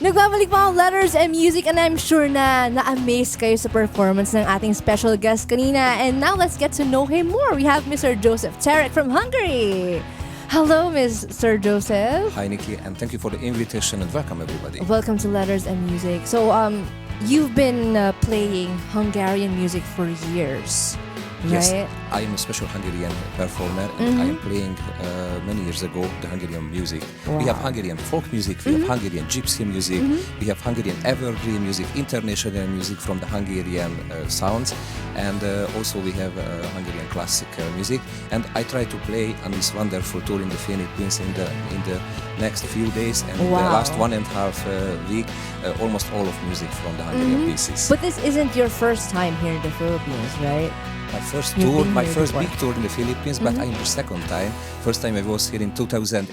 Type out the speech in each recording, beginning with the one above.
Nagbabalik pa ang Letters and Music, and I'm sure na na-amaze kayo sa performance ng ating special guest kanina. And now let's get to know him more. We have Mr. Jozsef Terek from Hungary. Hello, Mr. Jozsef. Hi, Nikki, and thank you for the invitation and welcome everybody. Welcome to Letters and Music. So, you've been playing Hungarian music for years, Yes, right? I am a special Hungarian performer and I am playing many years ago the Hungarian music. We have Hungarian folk music, we have Hungarian gypsy music, we have Hungarian evergreen music, international music from the Hungarian sounds, and also we have Hungarian classic music. And I try to play on this wonderful tour in the Philippines in the next few days and the last 1.5 week, almost all of music from the Hungarian pieces. But this isn't your first time here in the Philippines, right? My first You've tour, been my here first before. big tour in the Philippines, but I'm the second time. First time I was here in 2018,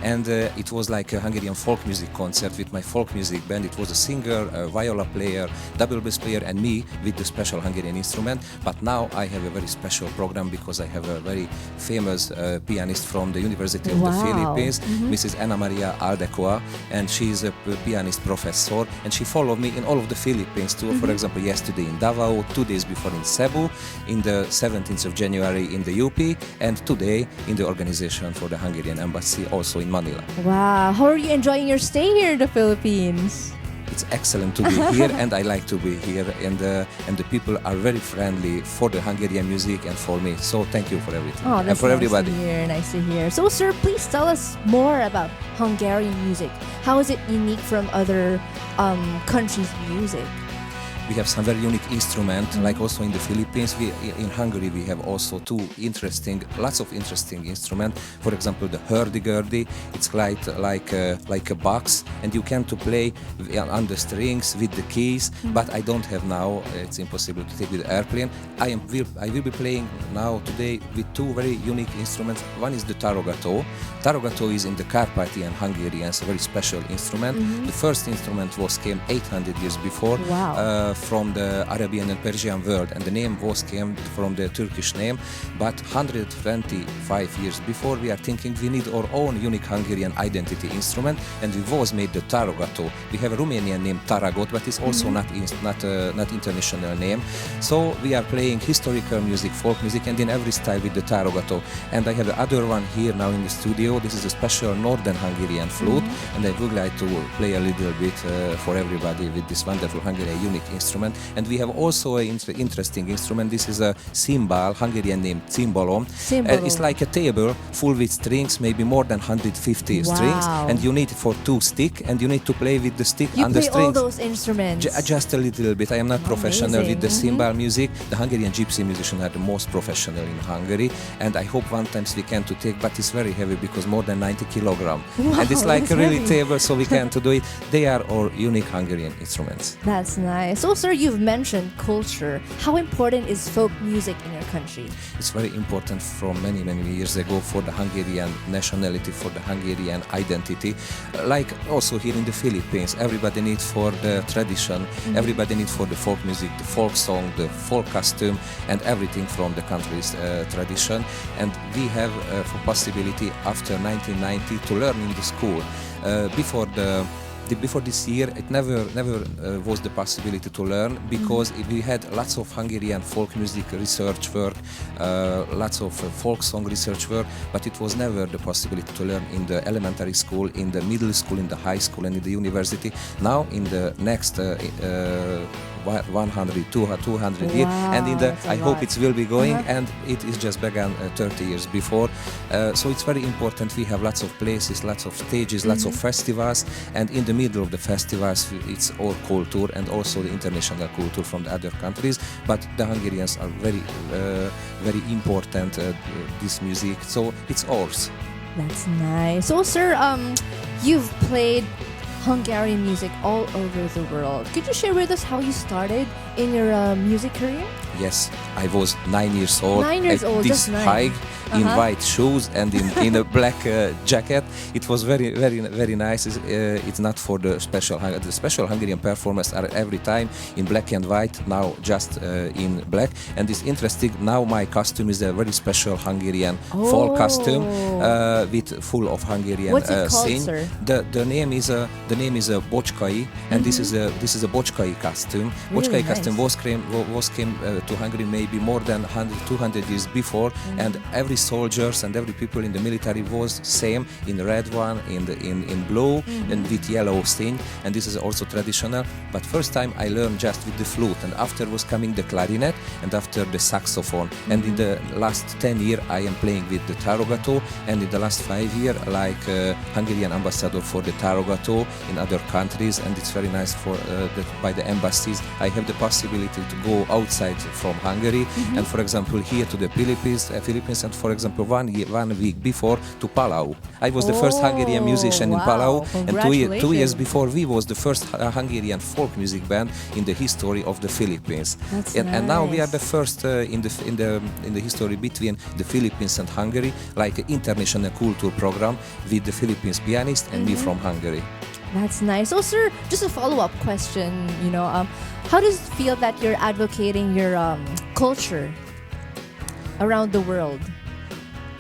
and it was like a Hungarian folk music concert with my folk music band. It was a singer, a viola player, double bass player, and me with the special Hungarian instrument. But now I have a very special program because I have a very famous pianist from the University of the Philippines, Mrs. Ana Maria Aldecoa, and she's a pianist professor, and she followed me in all of the Philippines tour. For example, yesterday in Davao, 2 days before in Cebu, in the 17th of January in the UP, and today in the organization for the Hungarian embassy also in Manila. Wow. How are you enjoying your stay here in the Philippines? It's excellent to be here, and I like to be here, and the people are very friendly for the Hungarian music and for me. So thank you for everything Oh, and that's for nice everybody. to hear. Nice to hear. So, sir, please tell us more about Hungarian music. How is it unique from other countries' music? We have some very unique instruments, like also in the Philippines. In Hungary we have also lots of interesting instruments. For example, the hurdy-gurdy. It's like a box, and you can to play on the strings with the keys. But I don't have now. It's impossible to take with the airplane. I will be playing now today with two very unique instruments. One is the tarogató. Tarogató is in the Carpathian Hungarians, a very special instrument. The first instrument came 800 years before. Wow. From the Arabian and Persian world, and the name came from the Turkish name. But 125 years before, we are thinking we need our own unique Hungarian identity instrument, and we made the tarogató. We have a Romanian name Taragot, but it's also not international name. So we are playing historical music, folk music, and in every style with the tarogató. And I have the other one here now in the studio. This is a special Northern Hungarian flute, and I would like to play a little bit for everybody with this wonderful Hungarian unique instrument. And we have also an interesting instrument. This is a cymbal, Hungarian name cimbalom. It's like a table full with strings, maybe more than 150 strings, and you need for 2 sticks, and you need to play with the stick You and the play strings. all those instruments? Just a little bit. I am not professional with the cymbal music. The Hungarian gypsy musicians are the most professional in Hungary, and I hope one time we can to take, but it's very heavy because more than 90 kilograms. Wow, And it's like a really heavy. table, so we can to do it. They are our unique Hungarian instruments. That's nice. So, sir, you've mentioned culture. How important is folk music in your country? It's very important from many years ago for the Hungarian nationality, for the Hungarian identity. Like also here in the Philippines, everybody needs for the tradition, everybody needs for the folk music, the folk song, the folk costume, and everything from the country's tradition. And we have for possibility after 1990 to learn in the school. Before this year, it never was the possibility to learn, because we had lots of Hungarian folk music research work, lots of folk song research work, but it was never the possibility to learn in the elementary school, in the middle school, in the high school, and in the university. Now, in the next 100, 200 years, and I hope it will be going, and it is just began 30 years before. So it's very important. We have lots of places, lots of stages, lots of festivals, and in the middle of the festivals, it's our culture and also the international culture from the other countries. But the Hungarians are very important. This music, so it's ours. That's nice. So, sir, you've played Hungarian music all over the world. Could you share with us how you started in your music career? Yes, I was 9 years old. 9 years old, this just 9. high in white shoes and in a black jacket. It was very nice. It's not for the special Hungarian performers are every time in black and white. Now just in black, and it's interesting. Now my costume is a very special Hungarian folk costume with full of Hungarian What's it called, scene. sir? The name name is a bocskai, and this is a bocskai costume. Bocskai costume came to Hungary maybe more than 200 years before, and every soldiers and every people in the military was same in red one, in blue, and with yellow stain, and this is also traditional. But first time I learned just with the flute, and after was coming the clarinet, and after the saxophone, and in the last 10 years I am playing with the tarogato, and in the last 5 years like Hungarian ambassador for the tarogato in other countries, and it's very nice for by the embassies. I have the possibility to go outside from Hungary, and for example here to the Philippines, and for example one week before to Palau. I was the first Hungarian musician in Palau, and 2 years before we was the first Hungarian folk music band in the history of the Philippines. And now we are the first in the history between the Philippines and Hungary, like an international culture program with the Philippines pianist and me from Hungary. That's nice. So, sir, just a follow-up question. How does it feel that you're advocating your culture around the world?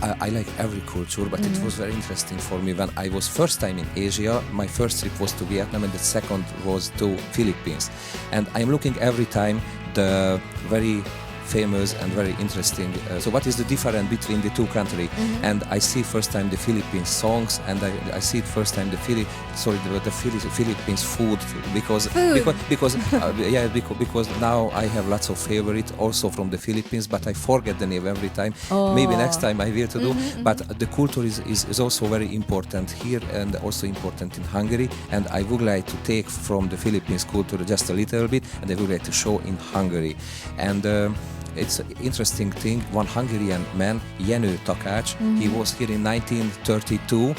I like every culture, but it was very interesting for me when I was first time in Asia. My first trip was to Vietnam, and the second was to Philippines. And I'm looking every time the very famous and very interesting. So what is the difference between the two countries? And I see first time the Philippines songs, and I see first time the Philippines food because now I have lots of favorite also from the Philippines, but I forget the name every time. Maybe next time I will to do. But the culture is also very important here and also important in Hungary, and I would like to take from the Philippines culture just a little bit, and I would like to show in Hungary. And it's an interesting thing. One Hungarian man, Jenő Takács, he was here in 1932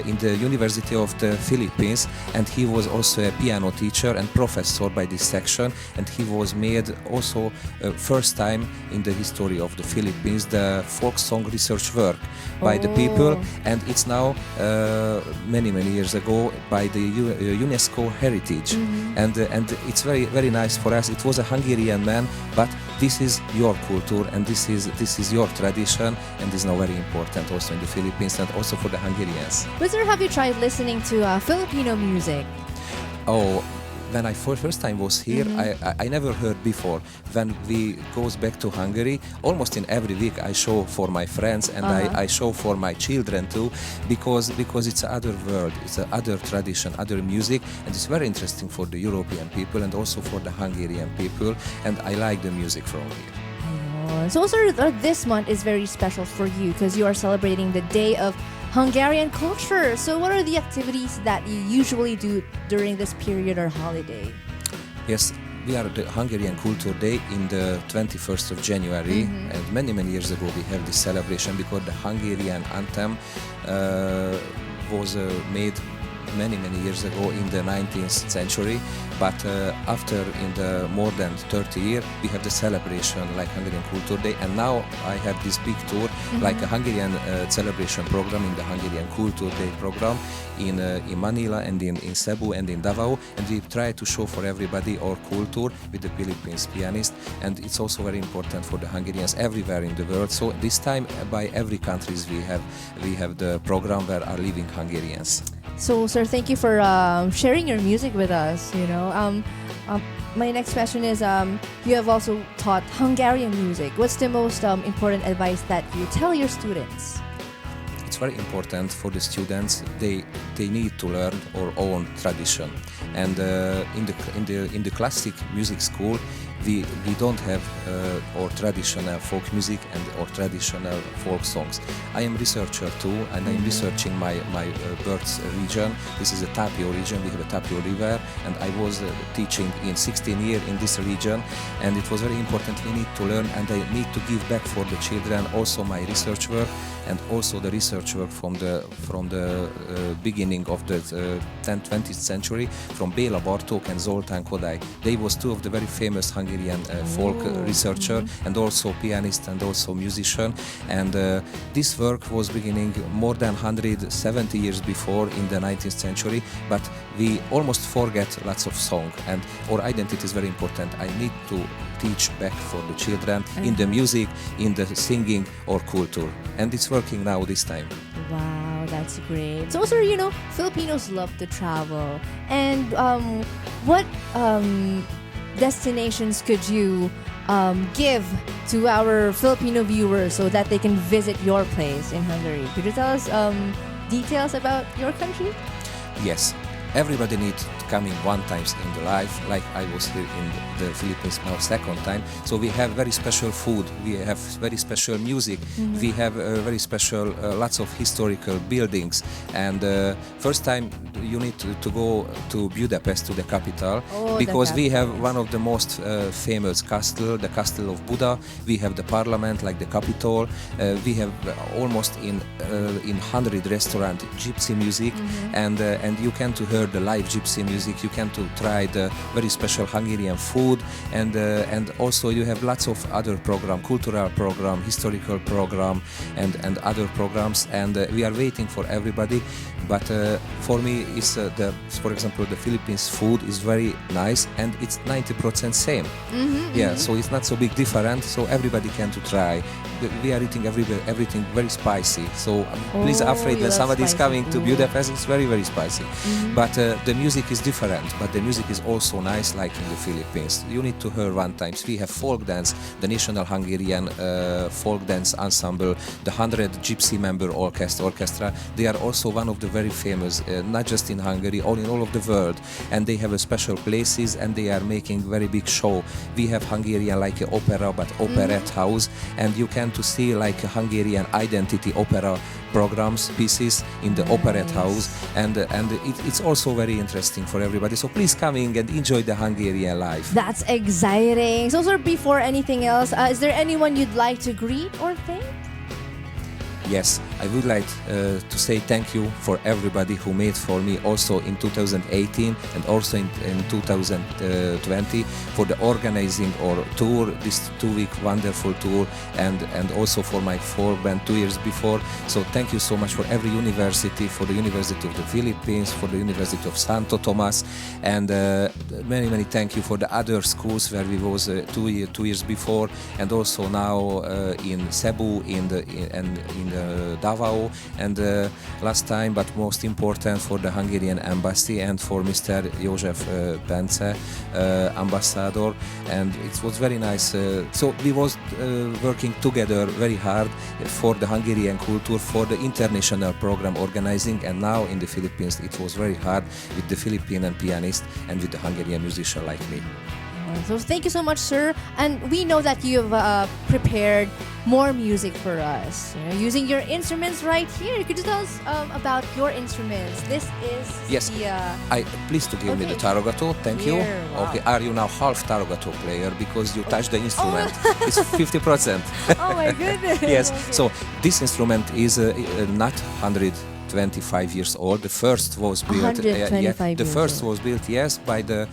in the University of the Philippines, and he was also a piano teacher and professor by this section, and he was made also first time in the history of the Philippines the folk song research work by the people, and it's now many years ago by the UNESCO heritage, and it's very nice for us. It was a Hungarian man, but this is your culture, and this is your tradition, and this is now very important also in the Philippines and also for the Hungarians. Sir, have you tried listening to Filipino music? When I first time was here, I never heard before. When we goes back to Hungary, almost in every week I show for my friends, and I show for my children too, because it's another world, it's another tradition, other music, and it's very interesting for the European people and also for the Hungarian people, and I like the music from here. So, sir, this month is very special for you because you are celebrating the Day of Hungarian Culture. So what are the activities that you usually do during this period or holiday? Yes, we are the Hungarian Culture Day in the 21st of January, and many years ago we have this celebration because the Hungarian anthem was made many years ago in the 19th century, but after in the more than 30 years we have the celebration like Hungarian Culture Day, and now I have this big tour like a Hungarian celebration program in the Hungarian Culture Day program in Manila and in Cebu and in Davao, and we try to show for everybody our culture with the Philippines pianist, and it's also very important for the Hungarians everywhere in the world. So this time by every countries we have the program where are living Hungarians. So, sir, thank you for sharing your music with us. My next question is, you have also taught Hungarian music. What's the most important advice that you tell your students? It's very important for the students. They need to learn our own tradition, and in the classic music school we don't have our traditional folk music and our traditional folk songs. I am researcher too, and I'm researching my birth region. This is a Tapio region. We have a Tapio river, and I was teaching in 16 years in this region, and it was very important. We need to learn, and I need to give back for the children also my research work, and also the research work from the beginning of the 10th, 20th century from Béla Bartók and Zoltán Kodály. They was two of the very famous Hungarian Hungarian folk researcher and also pianist and also musician. And this work was beginning more than 170 years before in the 19th century, but we almost forget lots of song, and our identity is very important. I need to teach back for the children in the music, in the singing or culture, and it's working now this time. Wow, that's great. So, sir, Filipinos love to travel. And what destinations could you give to our Filipino viewers so that they can visit your place in Hungary? Could you tell us details about your country? Yes. Everybody needs coming one time in the life, like I was here in the Philippines now second time. So we have very special food, we have very special music, we have very special lots of historical buildings. And first time you need to go to Budapest, to the capital, because we have one of the most famous castle, the Castle of Buda. We have the parliament, like the Capitol. We have almost in 100 restaurant gypsy music, and you can to hear the live gypsy music. You can to try the very special Hungarian food, and also you have lots of other program, cultural program, historical program, and other programs. And we are waiting for everybody. But for me, it's for example, the Philippines food is very nice, and it's 90% same. Yeah, so it's not so big different. So everybody can to try. We are eating everything very spicy. So please afraid when somebody is coming to Budapest, it's very very spicy. But the music is different. But the music is also nice, like in the Philippines. You need to hear one time. We have folk dance, the National Hungarian folk dance ensemble, the 100 Gypsy member orchestra. They are also one of the very famous, not just in Hungary, in all of the world. And they have a special places, and they are making very big show. We have Hungarian like a opera, but operette house, and you can to see like a Hungarian identity opera programs, pieces in the operette house, and it's also very interesting for everybody. So please coming and enjoy the Hungarian life. That's exciting. So, sir, before anything else, is there anyone you'd like to greet or thank? Yes, I would like to say thank you for everybody who made for me also in 2018 and also in 2020 for the organizing our tour, this 2-week wonderful tour, and also for my folk band 2 years before. So thank you so much for every university, for the University of the Philippines, for the University of Santo Tomas, and many thank you for the other schools where we was 2 years before, and also now in Cebu, in Davao, and last time, but most important, for the Hungarian embassy and for Mr. Jozsef Terek, ambassador, and it was very nice. So we was working together very hard for the Hungarian culture, for the international program organizing, and now in the Philippines it was very hard with the Filipino pianist and with the Hungarian musician like me. So thank you so much, sir. And we know that you've prepared more music for us, using your instruments right here. Could you tell us about your instruments? This is please to give me the tarogato. Thank you. Wow. Okay, are you now half tarogato player because you touch the instrument? It's 50%. Oh my goodness. Yes. Okay. So this instrument is not 125 years old. The first was built. The first was built, yes, by the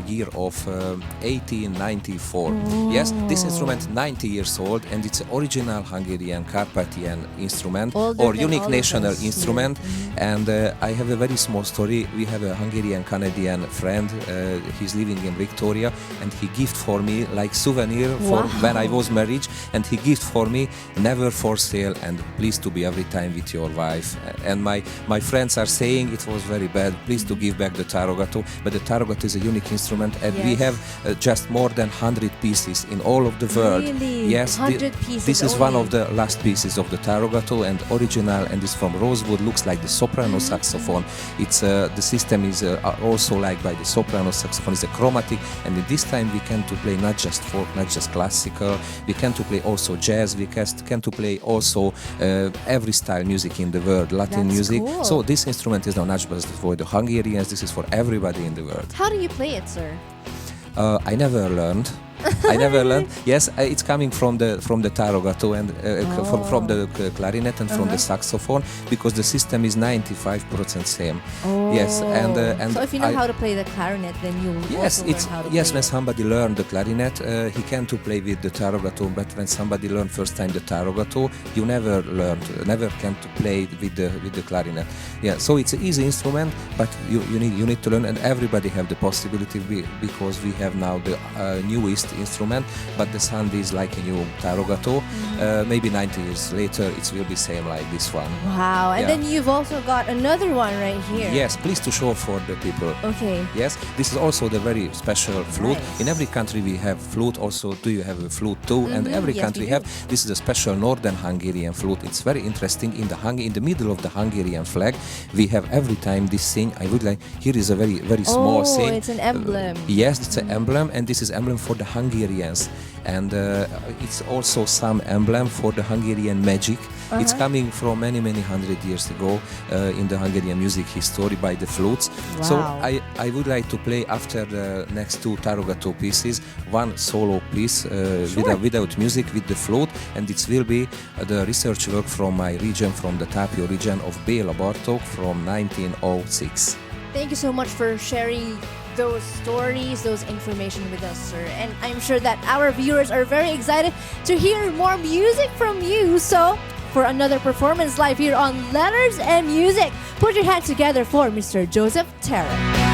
year of 1894. Yes, this instrument 90 years old, and it's an original Hungarian Carpathian instrument or unique national instrument. And I have a very small story. We have a Hungarian Canadian friend. He's living in Victoria, and he gift for me like souvenir for when I was married, and he gift for me never for sale and please to be every time with your wife. And my friends are saying it was very bad. Please to give back the tarogato. But the tarogato is a unique instrument, and we have just more than 100 pieces in all of the world. Really? Yes, 100 pieces. This is only one of the last pieces of the tarogato, and original, and it's from rosewood. Looks like the soprano saxophone. It's the system is also like by the soprano saxophone. It's a chromatic, and at this time we can to play not just folk, not just classical. We can to play also jazz. We can to play also every style music in the world, Latin music. Cool. So this instrument is not just for the Hungarians. This is for everybody in the world. How do you play it, sir? I never learned. I never learned. Yes, it's coming from the tarogato and from the clarinet and from the saxophone, because the system is 95% same. Oh. Yes, and so if you know how to play the clarinet, then you yes, also learn how to yes. play When somebody learned the clarinet, he can to play with the tarogato. But when somebody learned first time the tarogato, you never can to play with the clarinet. Yeah, so it's an easy instrument, but you need to learn, and everybody have the possibility because we have now the newest instrument. But the sound is like a new tarogato. Maybe 90 years later, it will be same like this one. Wow, and then you've also got another one right here. Yes, please to show for the people. Okay. Yes, this is also the very special flute. Nice. In every country we have flute. Also, do you have a flute too? And every country have. This is a special northern Hungarian flute. It's very interesting. In the middle of the Hungarian flag, we have every time this thing. I would like. Here is a very small thing. Oh, it's an emblem. Yes, it's an emblem, and this is emblem for the Hungarians. And it's also some emblem for the Hungarian magic. It's coming from many hundred years ago in the Hungarian music history by the flutes. Wow. So I would like to play after the next two tarogato pieces, one solo piece without music with the flute, and it will be the research work from my region, from the Tapio region of Béla Bartók from 1906. Thank you so much for sharing those stories, those information with us, sir. And I'm sure that our viewers are very excited to hear more music from you. So, for another performance live here on Letters and Music, put your hands together for Mr. Jozsef Terek.